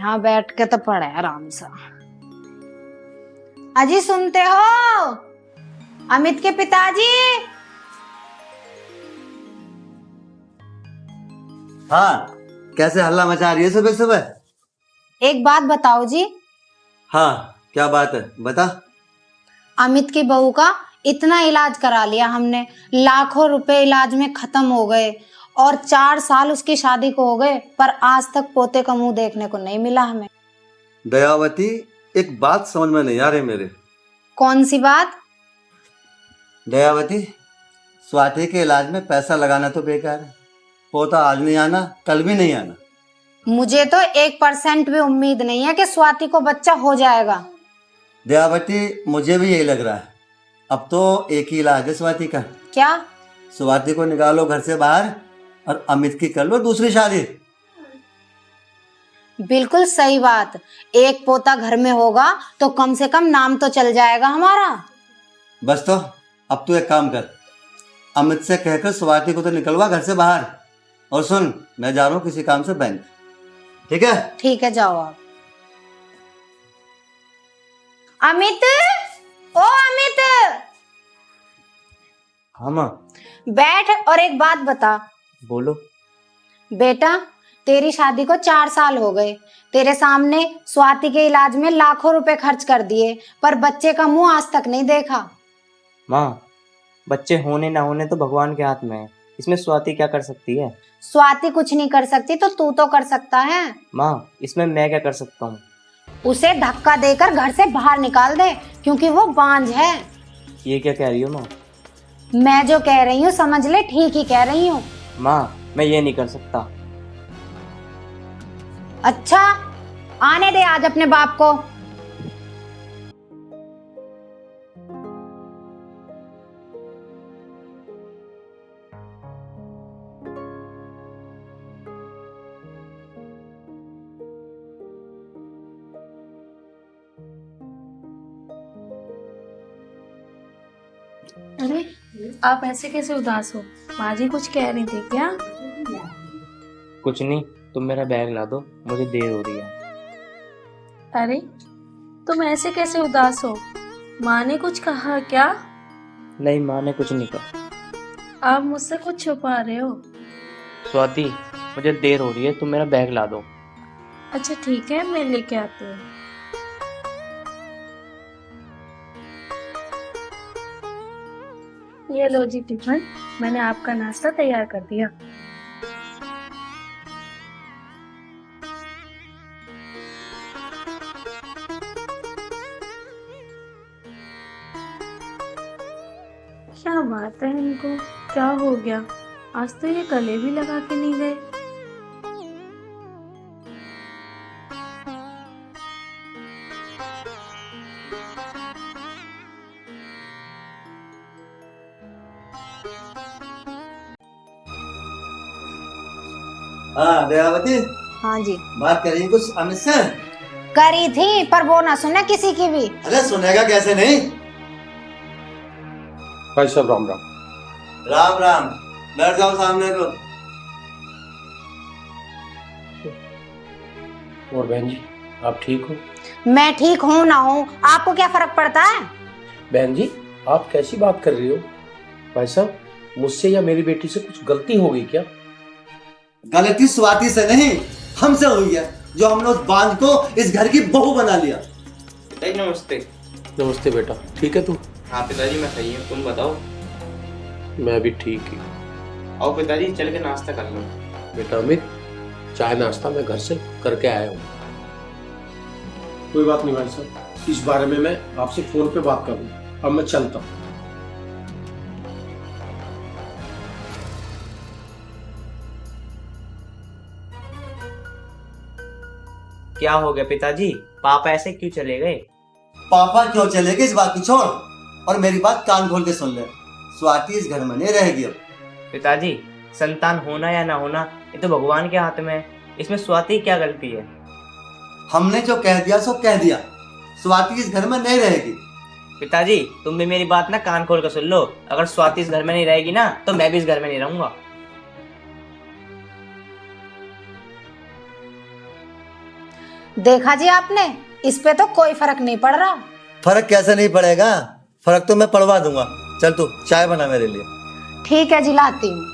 यहाँ बैठ के तो पढ़े आराम से। अजी सुनते हो? अमित के पिताजी। हाँ, कैसे हल्ला मचा रही है सुबह सुबह? एक बात बताओ जी। हाँ, क्या बात है बता। अमित की बहू का इतना इलाज करा लिया हमने, लाखों रुपए इलाज में खत्म हो गए और 4 साल उसकी शादी को हो गए, पर आज तक पोते का मुंह देखने को नहीं मिला हमें। दयावती, एक बात समझ में नहीं आ रही मेरे। कौन सी बात? दयावती, स्वाति के इलाज में पैसा लगाना तो बेकार है। पोता आज नहीं आना, कल भी नहीं आना। मुझे तो 1% भी उम्मीद नहीं है कि स्वाति को बच्चा हो जाएगा। दयावती, मुझे भी यही लग रहा है। अब तो एक ही इलाज है स्वाति का। क्या? स्वाति को निकालो घर से बाहर और अमित की कर लो दूसरी शादी। बिल्कुल सही बात। एक पोता घर में होगा तो कम से कम नाम तो चल जाएगा हमारा। बस तो अब तू एक काम कर, अमित से कहकर स्वाति को तो निकलवा घर से बाहर। और सुन, मैं जा रहा हूँ किसी काम से बैंक। ठीक है? ठीक है, जाओ आप। अमित, ओ अमित, हाँ माँ। बैठ और एक बात बता। बोलो। बेटा, तेरी शादी को 4 साल हो गए, तेरे सामने स्वाति के इलाज में लाखों रुपए खर्च कर दिए, पर बच्चे का मुंह आज तक नहीं देखा। माँ, बच्चे होने ना होने तो भगवान के हाथ में है, इसमें स्वाति क्या कर सकती है? स्वाति कुछ नहीं कर सकती तो तू तो कर सकता है। माँ, इसमें मैं क्या कर सकता हूँ? उसे धक्का देकर घर से बाहर निकाल दे, क्योंकि वो बांझ है। ये क्या कह रही हो माँ? मैं जो कह रही हूँ समझ ले, ठीक ही कह रही हूँ। माँ, मैं ये नहीं कर सकता। अच्छा, आने दे आज अपने बाप को। अरे, आप ऐसे कैसे उदास हो? माँ जी कुछ कह रही थी क्या? कुछ नहीं, तुम मेरा बैग ला दो, मुझे देर हो रही है। अरे, तुम ऐसे कैसे उदास हो? माँ ने कुछ कहा क्या? नहीं, माँ ने कुछ नहीं कहा। आप मुझसे कुछ छुपा रहे हो। स्वाति, मुझे देर हो रही है, तुम मेरा बैग ला दो। अच्छा ठीक है, मैं लेके आती हूँ। ये लो जी टिफिन, मैंने आपका नाश्ता तैयार कर दिया। क्या बात है, इनको क्या हो गया? आज तो ये गले भी लगा के नहीं गए। हाँ दयावती, हाँ जी। बात करिए कुछ अमित से। करी थी, पर वो ना सुने किसी की भी। अरे सुनेगा कैसे नहीं। भाई साहब राम राम। राम राम, बैठ जाओ सामने को। और बहन जी, आप ठीक हो? मैं ठीक हूँ ना हूँ, आपको क्या फर्क पड़ता है? बहन जी, आप कैसी बात कर रही हो? भाई साहब, मुझसे या मेरी बेटी से कुछ गलती हो गई क्या? गलती स्वाति से नहीं, हमसे हुई है, जो हमने उस बांझ को इस घर की बहू बना लिया। नमस्ते। नमस्ते बेटा, ठीक है तू? हाँ पिताजी, मैं सही हूँ, तुम बताओ। मैं भी ठीक ही। आओ पिताजी, चल के नाश्ता कर लो। बेटा अमित, चाय नाश्ता मैं घर से करके आया हूँ। कोई बात नहीं भाई साहब, इस बारे में मैं आपसे फोन पे बात करूँगा। अब मैं चलता हूँ। क्या हो गया पिताजी? पापा ऐसे क्यों चले गए? पापा क्यों चले गए इस बात की छोड़, और मेरी बात कान खोल के सुन ले। स्वाति इस घर में नहीं रहेगी अब। पिताजी, संतान होना या ना होना ये तो भगवान के हाथ में है, इसमें स्वाति की क्या गलती है? हमने जो कह दिया सो कह दिया, स्वाति इस घर में नहीं रहेगी। पिताजी, तुम भी मेरी बात ना कान खोल कर सुन लो। अगर स्वाति इस घर में नहीं रहेगी ना तो मैं भी इस घर में नहीं रहूंगा। देखा जी आपने, इस पे तो कोई फर्क नहीं पड़ रहा। फर्क कैसे नहीं पड़ेगा, फर्क तो मैं पड़वा दूंगा। चल तू चाय बना मेरे लिए। ठीक है जी, लाती हूँ।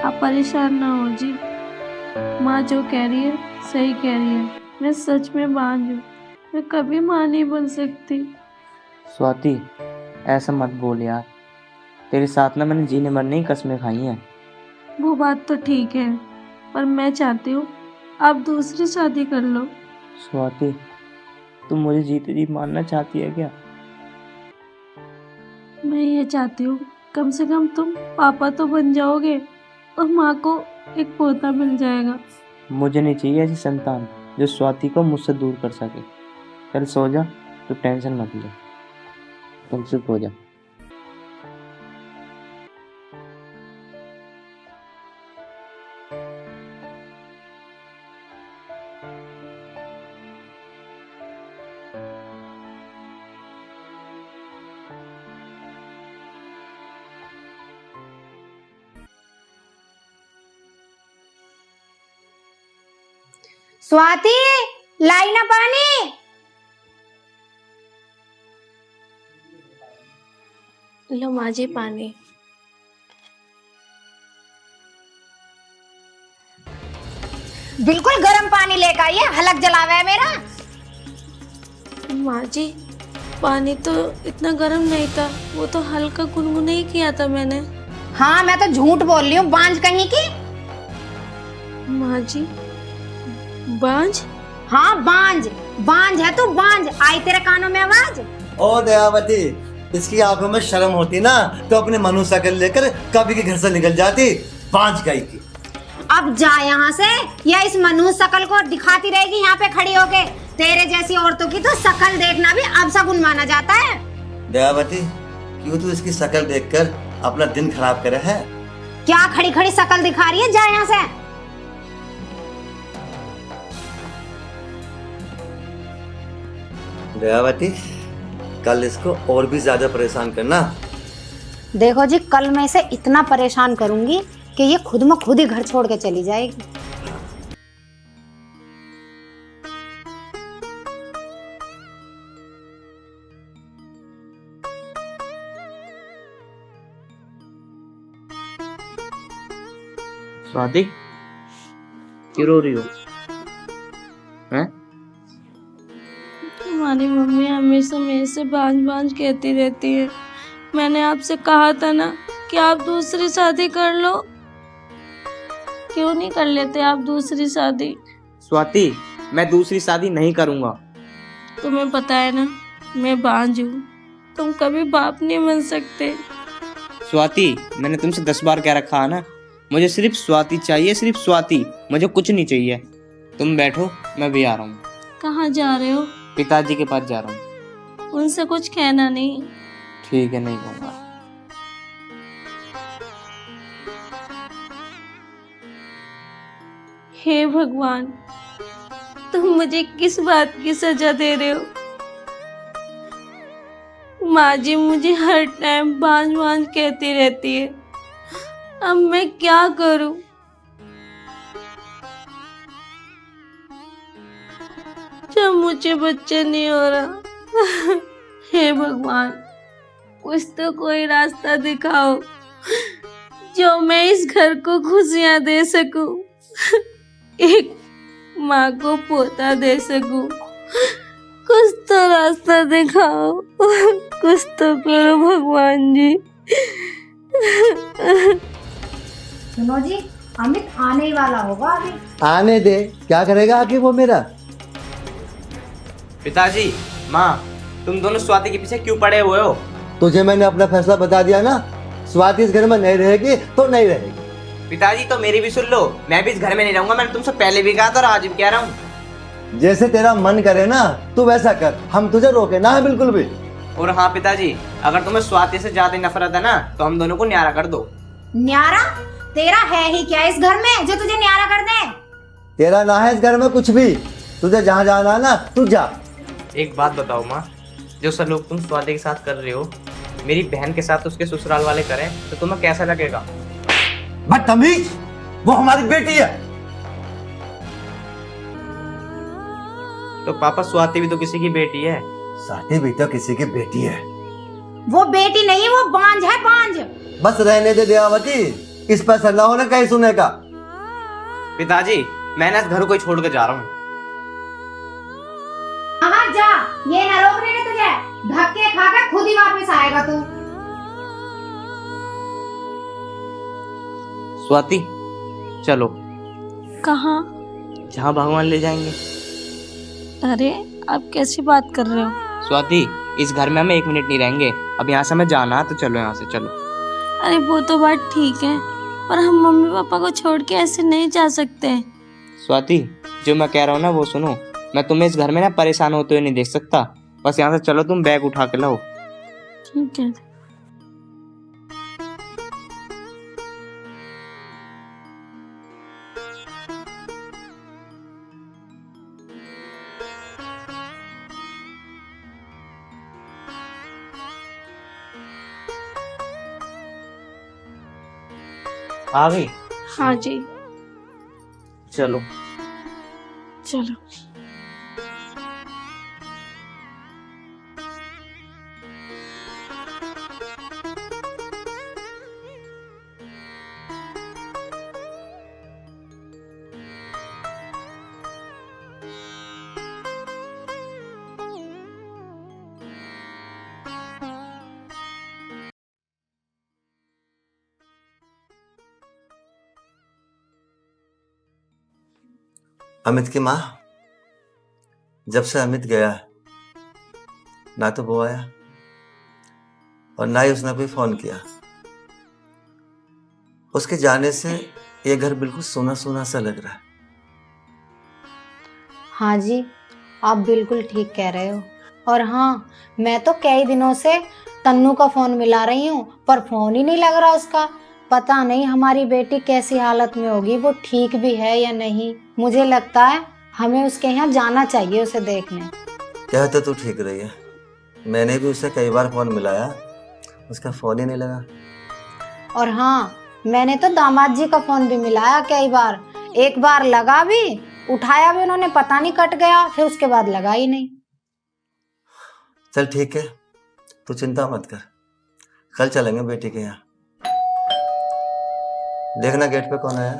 आप परेशान ना हो जी, माँ जो कह रही है सही कह रही है। मैं सच में बांझ हूँ, मैं कभी माँ नहीं बन सकती। स्वाति, ऐसा मत बोल यार, तेरे साथ ना मैंने जीने मरने की कसमें खाई हैं। वो बात तो ठीक है, पर मैं चाहती हूँ आप दूसरी शादी कर लो। स्वाति, तुम मुझे जीते जी मारना चाहती है क्या? मैं ये चाहती हूँ कम से कम तुम पापा तो बन जाओगे और माँ को एक पोता मिल जाएगा। मुझे नहीं चाहिए ऐसी संतान जो स्वाति को मुझसे दूर कर सके। चल सो जा, तू टेंशन मत ले, तुम चुप हो जा। स्वाति, लाई ना पानी। लो माँ जी पानी। बिल्कुल गर्म पानी लेकर आइए, हलक जलावे है मेरा। माँ जी, पानी तो इतना गर्म नहीं था, वो तो हल्का गुनगुना ही किया था मैंने। हाँ, मैं तो झूठ बोल रही हूँ, बांझ कहीं की। माँ जी, बांझ? हाँ, बांझ बांझ है तू, बांझ। आई तेरे कानों में आवाज? ओ दयावती, इसकी आंखों में शर्म होती ना तो अपने मनु शकल लेकर कभी के घर से निकल जाती। बांझ गई की। अब जा यहाँ से, या इस मनुष्य शकल को दिखाती रहेगी यहाँ पे खड़ी होके। तेरे जैसी औरतों की तो शकल देखना भी अपशगुन माना जाता है। दयावती, क्यों तू इसकी शकल देखकर अपना दिन खराब करे है? क्या खड़ी खड़ी शकल दिखा रही है? जा यहाँ से। दयावती, कल इसको और भी ज्यादा परेशान करना। देखो जी, कल मैं इसे इतना परेशान करूंगी कि ये खुद में खुद ही घर छोड़ के चली जाएगी। स्वाति, क्यों रो रही हो? हैं? हमारी मम्मी हमेशा मेरे से बांझ बांझ कहती रहती है। मैंने आपसे कहा था ना कि आप दूसरी शादी कर लो। क्यों नहीं कर लेते आप दूसरी शादी? स्वाति, मैं दूसरी शादी नहीं करूंगा। तुम्हें पता है ना, मैं बांझ हूँ, तुम कभी बाप नहीं बन सकते। स्वाति, मैंने तुमसे 10 बार कह रखा है ना, मुझे सिर्फ स्वाति चाहिए, सिर्फ स्वाति, मुझे कुछ नहीं चाहिए। तुम बैठो, मैं भी आ रहा हूँ। कहाँ जा रहे हो? पिताजी के पास जा रहा हूँ। उनसे कुछ कहना नहीं। ठीक है, नहीं कहूँगा। हे भगवान, तुम मुझे किस बात की सजा दे रहे हो? माँ जी मुझे हर टाइम बांझ बांझ कहती रहती है। अब मैं क्या करूं? जब मुझे बच्चे नहीं हो रहा। हे भगवान, कुछ तो कोई रास्ता दिखाओ जो मैं इस घर को खुशियां दे सकूं, एक माँ को पोता दे सकूं। कुछ तो रास्ता दिखाओ, कुछ तो करो भगवान जी। सुनो जी, अमित आने ही वाला होगा अभी। आने दे, क्या करेगा आगे वो मेरा? पिताजी, माँ, तुम दोनों स्वाति के पीछे क्यों पड़े हुए हो? तुझे मैंने अपना फैसला बता दिया ना, स्वाति इस घर में नहीं रहेगी तो नहीं रहेगी। पिताजी तो मेरी भी सुन लो, मैं भी इस घर में नहीं रहूंगा। मैंने तुमसे पहले भी कहा था और आज भी कह रहा हूँ। जैसे तेरा मन करे ना तू वैसा कर, हम तुझे रोके ना है बिल्कुल भी। और हाँ पिताजी, अगर तुम्हें स्वाति से ज्यादा नफरत है ना तो हम दोनों को न्यारा कर दो। न्यारा? तेरा है ही क्या इस घर में जो तुझे न्यारा कर दे? तेरा ना है इस घर में कुछ भी। तुझे जहाँ जाना है ना तू जा। एक बात बताओ माँ, जो सलूक तुम स्वाति के साथ कर रहे हो, मेरी बहन के साथ उसके ससुराल वाले करें तो तुम्हें कैसा लगेगा? बदतमीज, वो हमारी बेटी है। तो पापा स्वाति भी तो किसी की बेटी है। स्वाति भी तो किसी की बेटी है। वो बेटी नहीं, वो बांझ है, बांझ। बस रहने दे दयावती, इस पर असर ना होना कहीं सुने का। पिताजी, मैं ना इस घर को ही छोड़ के जा रहा हूँ। हाँ जा, ये ना रोक रहे तुझे। धक्के खाकर खुद ही वापस आएगा तू। स्वाति चलो, कहाँ? जहाँ भगवान ले जाएंगे। अरे आप कैसी बात कर रहे हो? स्वाति, इस घर में हमें 1 मिनट नहीं रहेंगे। अब यहाँ से हमें जाना है तो चलो यहाँ से, चलो। अरे वो तो बात ठीक है, पर हम मम्मी पापा को छोड़ के ऐसे नहीं जा सकते। स्वाति, जो मैं कह रहा हूँ ना वो सुनो। मैं तुम्हें इस घर में ना परेशान होते हुए नहीं देख सकता। बस यहाँ से चलो, तुम बैग उठा के लाओ। ठीक है। आ गई? हाँ जी, चलो। चलो। अमित की माँ, जब से अमित गया ना तो वो आया और ना ही उसने कोई फोन किया। उसके जाने से ये घर बिल्कुल सूना सूना सा लग रहा है। हाँ जी, आप बिल्कुल ठीक कह रहे हो। और हाँ, मैं तो कई दिनों से तन्नू का फोन मिला रही हूँ, पर फोन ही नहीं लग रहा उसका। पता नहीं हमारी बेटी कैसी हालत में होगी, वो ठीक भी है या नहीं। मुझे लगता है हमें उसके यहाँ जाना चाहिए उसे देखने। कहते तो ठीक रही है, मैंने भी उसे कई बार फोन मिलाया, उसका फोन ही नहीं लगा। और हाँ, मैंने तो दामाद जी का फोन भी मिलाया कई बार। एक बार लगा भी, उठाया भी उन्होंने, पता नहीं कट गया, फिर उसके बाद लगा ही नहीं। चल ठीक है, तू चिंता मत कर, कल चलेंगे बेटी के यहाँ। देखना गेट पे कौन आया।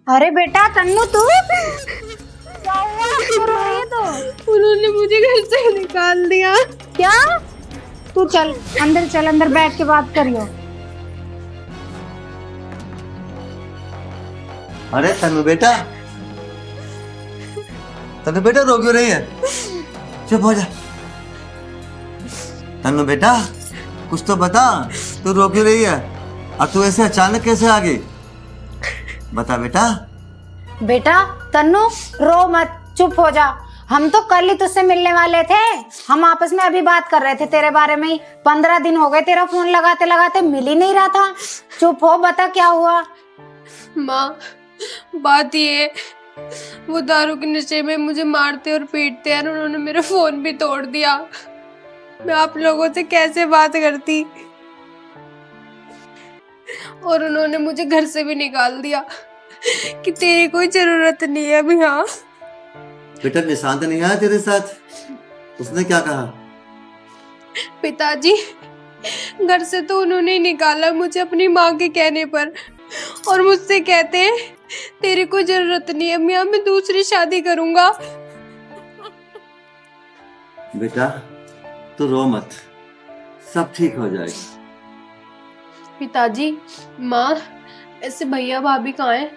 अरे बेटा तन्नू, तू क्या हुआ? क्यों रो रही है तू? उन्होंने मुझे घर से निकाल दिया। क्या? तू चल अंदर, चल अंदर बैठ के बात करियो। अरे तन्नू बेटा, तन्नू बेटा रो क्यों रही है? चुप हो जा। तन्नू बेटा कुछ तो बता, तू रो क्यों रही है? और तू ऐसे अचानक कैसे आ गई? बता बेटा। बेटा तन्नू रो मत, चुप हो जा। हम तो कल ही तुझसे मिलने वाले थे। हम आपस में अभी बात कर रहे थे तेरे बारे में ही। 15 दिन हो गए तेरा फोन लगाते लगाते, मिल ही नहीं रहा था। चुप हो, बता क्या हुआ? माँ, बात ये, वो दारू के नशे में मुझे मारते और पीटते हैं, उन्होंने मेरा फोन भी तोड़ दिया। मैं आप लोगों से कैसे बात करती, और उन्होंने मुझे घर से भी निकाल दिया कि तेरी कोई जरूरत नहीं है अभी। हाँ बेटा, निशांत नहीं आया तेरे साथ? उसने क्या कहा? पिताजी, घर से तो उन्होंने ही निकाला मुझे अपनी माँ के कहने पर, और मुझसे कहते हैं तेरी कोई जरूरत नहीं है मियाँ, मैं दूसरी शादी करूंगा। बेटा तू रो मत, सब ठीक हो जाएगा। पिताजी, माँ, ऐसे भैया भाभी कहाँ हैं?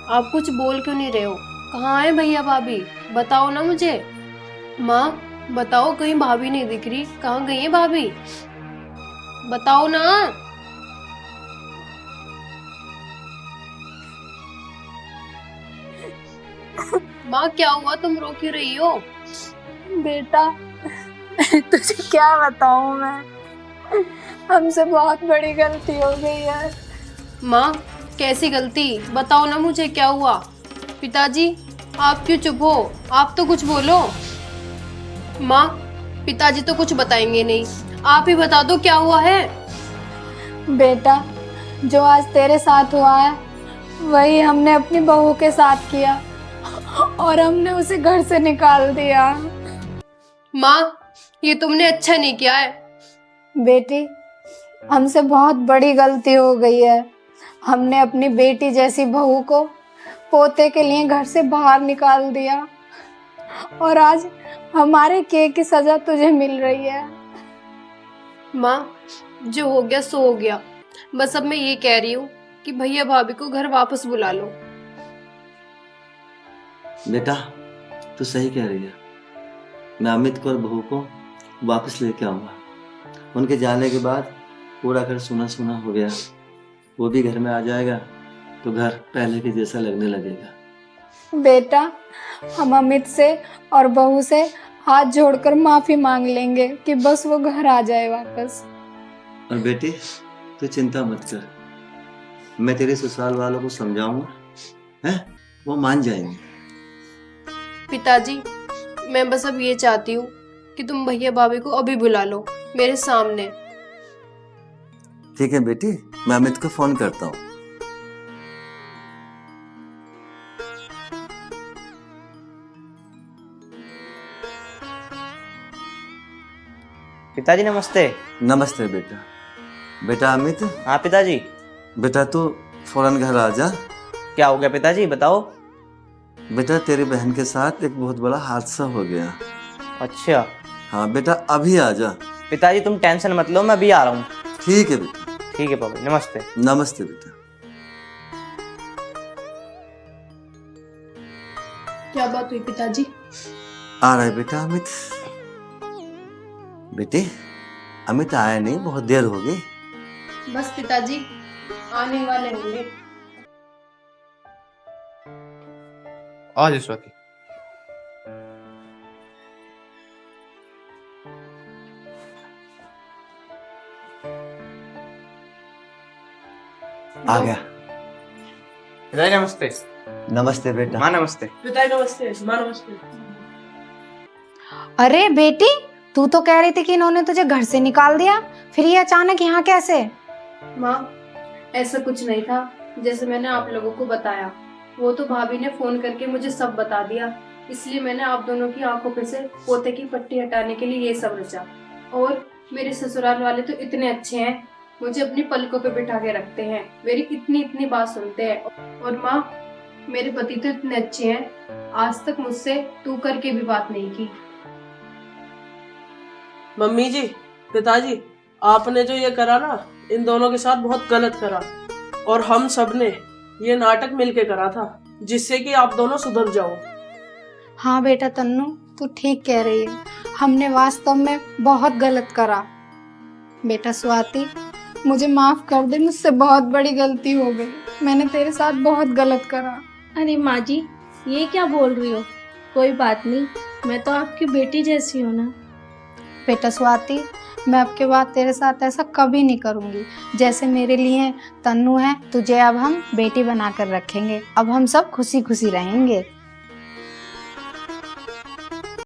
आप कुछ बोल क्यों नहीं रहे हो? कहाँ है भैया भाभी? बताओ ना मुझे। माँ बताओ, कहीं भाभी नहीं दिख रही, कहाँ गई है भाभी? बताओ ना। माँ क्या हुआ, तुम रो क्यों रही हो? बेटा तुझे क्या बताऊं मैं, हमसे बहुत बड़ी गलती हो गई है। माँ कैसी गलती, बताओ ना मुझे क्या हुआ। पिताजी आप क्यों चुप हो, आप तो कुछ बोलो। माँ पिताजी तो कुछ बताएंगे नहीं, आप ही बता दो क्या हुआ है। बेटा जो आज तेरे साथ हुआ है वही हमने अपनी बहू के साथ किया और हमने उसे घर से निकाल दिया। माँ ये तुमने अच्छा नहीं किया है। बेटी हमसे बहुत बड़ी गलती हो गई है, हमने अपनी बेटी जैसी बहू को पोते के लिए घर से बाहर निकाल दिया और आज हमारे किए की सजा तुझे मिल रही है। माँ जो हो गया सो हो गया, बस अब मैं ये कह रही हूँ कि भैया भाभी को घर वापस बुला लो। बेटा तू सही कह रही है, मैं अमित को और बहू को वापस लेके आऊँगा। उनके जाने के बाद पूरा घर सुना सुना हो गया, वो भी घर में आ जाएगा तो घर पहले के जैसा लगने लगेगा। बेटा हम अमित से और बहू से हाथ जोड़कर माफी मांग लेंगे कि बस वो घर आ जाए वापस। और बेटी तू चिंता मत कर, मैं तेरे ससुराल वालों को समझाऊंगा, हैं वो मान जाएंगे। पिताजी मैं बस अब ये चाहती हूँ कि तुम भैया भाभी को अभी बुला लो मेरे सामने। ठीक है बेटी, मैं अमित को फोन करता हूँ। पिताजी नमस्ते। नमस्ते बेटा। बेटा अमित। हाँ पिताजी। बेटा तू फौरन घर आ जा। क्या हो गया पिताजी बताओ। बेटा तेरी बहन के साथ एक बहुत बड़ा हादसा हो गया। अच्छा। हाँ बेटा अभी आ जा। पिताजी तुम टेंशन मत लो, मैं अभी आ रहा हूँ। ठीक है बेटा। ठीक है पापा, नमस्ते। नमस्ते बेटा। क्या बात हुई पिताजी? आ रहा है बेटा अमित। बेटे अमित आया नहीं, बहुत देर हो गई। बस पिताजी आने वाले होंगे। आज स्वाति। आ गया। पिताजी नमस्ते। नमस्ते बेटा। माँ नमस्ते। पिताजी नमस्ते। माँ नमस्ते। अरे बेटी तू तो कह रही थी कि इन्होंने तुझे घर से निकाल दिया, फिर ये अचानक यहाँ कैसे? माँ ऐसा कुछ नहीं था जैसे मैंने आप लोगों को बताया, वो तो भाभी ने फोन करके मुझे सब बता दिया, इसलिए मैंने आप दोनों की आंखों पे से पोते की पट्टी हटाने के लिए ये सब रचा। और मेरे ससुराल वाले तो इतने अच्छे हैं, मुझे अपनी पलकों पे बिठा के रखते हैं, मेरी इतनी इतनी बात सुनते हैं। और माँ मेरे पति तो इतने अच्छे हैं, आज तक मुझसे तू करके भी बात नहीं की। मम्मी जी, पिताजी, आपने जो ये करा ना, इन दोनों के साथ बहुत गलत करा और हम सब ने ये नाटक मिलके करा था जिससे कि आप दोनों सुधर जाओ। हाँ बेटा तन्नू तू ठीक कह रही है, हमने वास्तव में बहुत गलत करा। बेटा स्वाति मुझे माफ कर दे, मुझसे बहुत बड़ी गलती हो गई, मैंने तेरे साथ बहुत गलत करा। अरे माँ जी ये क्या बोल रही हो, कोई बात नहीं, मैं तो आपकी बेटी जैसी हूँ ना। बेटा स्वाति मैं अब के बाद तेरे साथ ऐसा कभी नहीं करूँगी। जैसे मेरे लिए तन्नू है, तुझे अब हम बेटी बनाकर रखेंगे, अब हम सब खुशी खुशी रहेंगे।